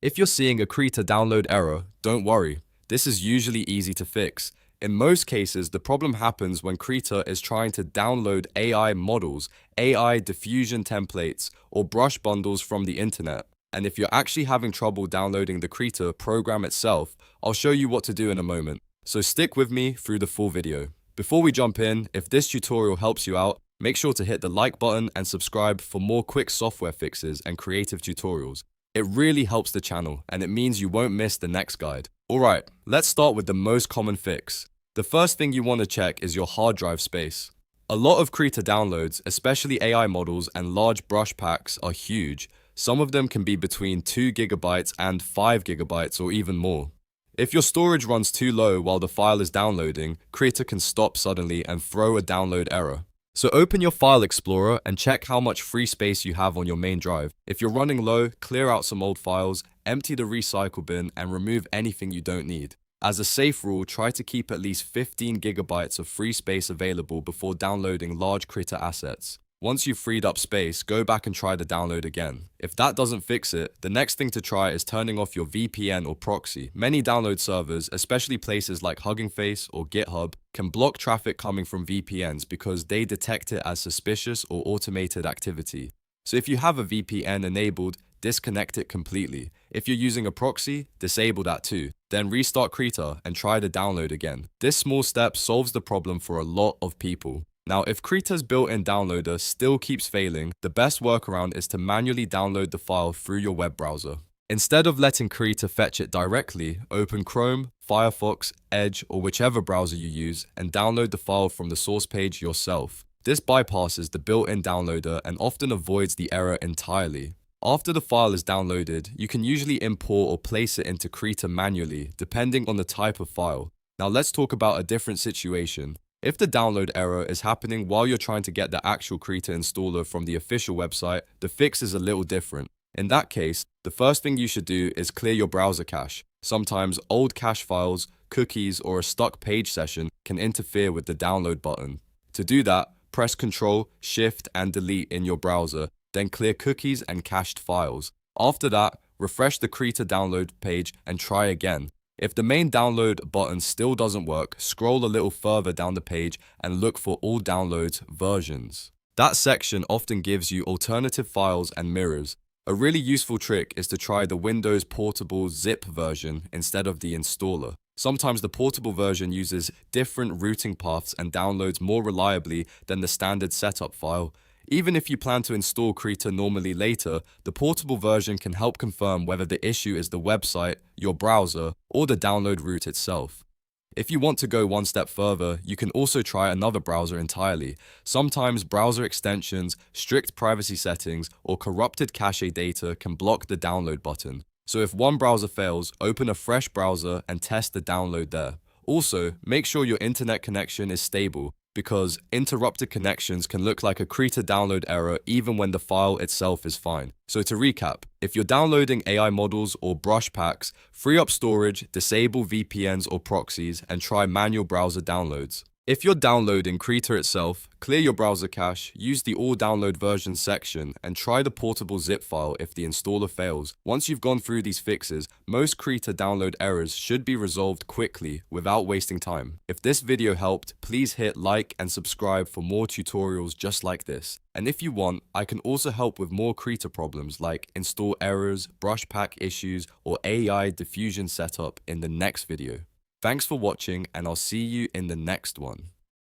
If you're seeing a Krita download error, don't worry. This is usually easy to fix. In most cases, the problem happens when Krita is trying to download AI models, AI diffusion templates, or brush bundles from the internet. And if you're actually having trouble downloading the Krita program itself, I'll show you what to do in a moment. So stick with me through the full video. Before we jump in, if this tutorial helps you out, make sure to hit the like button and subscribe for more quick software fixes and creative tutorials. It really helps the channel, and it means you won't miss the next guide. Alright, let's start with the most common fix. The first thing you want to check is your hard drive space. A lot of Krita downloads, especially AI models and large brush packs, are huge. Some of them can be between 2 GB and 5 GB or even more. If your storage runs too low while the file is downloading, Krita can stop suddenly and throw a download error. So open your File Explorer and check how much free space you have on your main drive. If you're running low, clear out some old files, empty the recycle bin, and remove anything you don't need. As a safe rule, try to keep at least 15 GB of free space available before downloading large Krita assets. Once you've freed up space, go back and try the download again. If that doesn't fix it, the next thing to try is turning off your VPN or proxy. Many download servers, especially places like Hugging Face or GitHub, can block traffic coming from VPNs because they detect it as suspicious or automated activity. So if you have a VPN enabled, disconnect it completely. If you're using a proxy, disable that too. Then restart Krita and try the download again. This small step solves the problem for a lot of people. Now, if Krita's built-in downloader still keeps failing, the best workaround is to manually download the file through your web browser. Instead of letting Krita fetch it directly, open Chrome, Firefox, Edge, or whichever browser you use, and download the file from the source page yourself. This bypasses the built-in downloader and often avoids the error entirely. After the file is downloaded, you can usually import or place it into Krita manually, depending on the type of file. Now let's talk about a different situation. If the download error is happening while you're trying to get the actual Krita installer from the official website, the fix is a little different. In that case, the first thing you should do is clear your browser cache. Sometimes old cache files, cookies, or a stuck page session can interfere with the download button. To do that, press Ctrl, Shift, and Delete in your browser, then clear cookies and cached files. After that, refresh the Krita download page and try again. If the main download button still doesn't work, scroll a little further down the page and look for all downloads versions. That section often gives you alternative files and mirrors. A really useful trick is to try the Windows Portable zip version instead of the installer. Sometimes the portable version uses different routing paths and downloads more reliably than the standard setup file. Even if you plan to install Krita normally later, the portable version can help confirm whether the issue is the website, your browser, or the download route itself. If you want to go one step further, you can also try another browser entirely. Sometimes browser extensions, strict privacy settings, or corrupted cache data can block the download button. So if one browser fails, open a fresh browser and test the download there. Also, make sure your internet connection is stable, because interrupted connections can look like a Krita download error even when the file itself is fine. So to recap, if you're downloading AI models or brush packs, free up storage, disable VPNs or proxies, and try manual browser downloads. If you're downloading Krita itself, clear your browser cache, use the All Download Versions section, and try the portable zip file if the installer fails. Once you've gone through these fixes, most Krita download errors should be resolved quickly without wasting time. If this video helped, please hit like and subscribe for more tutorials just like this. And if you want, I can also help with more Krita problems like install errors, brush pack issues, or AI diffusion setup in the next video. Thanks for watching, and I'll see you in the next one.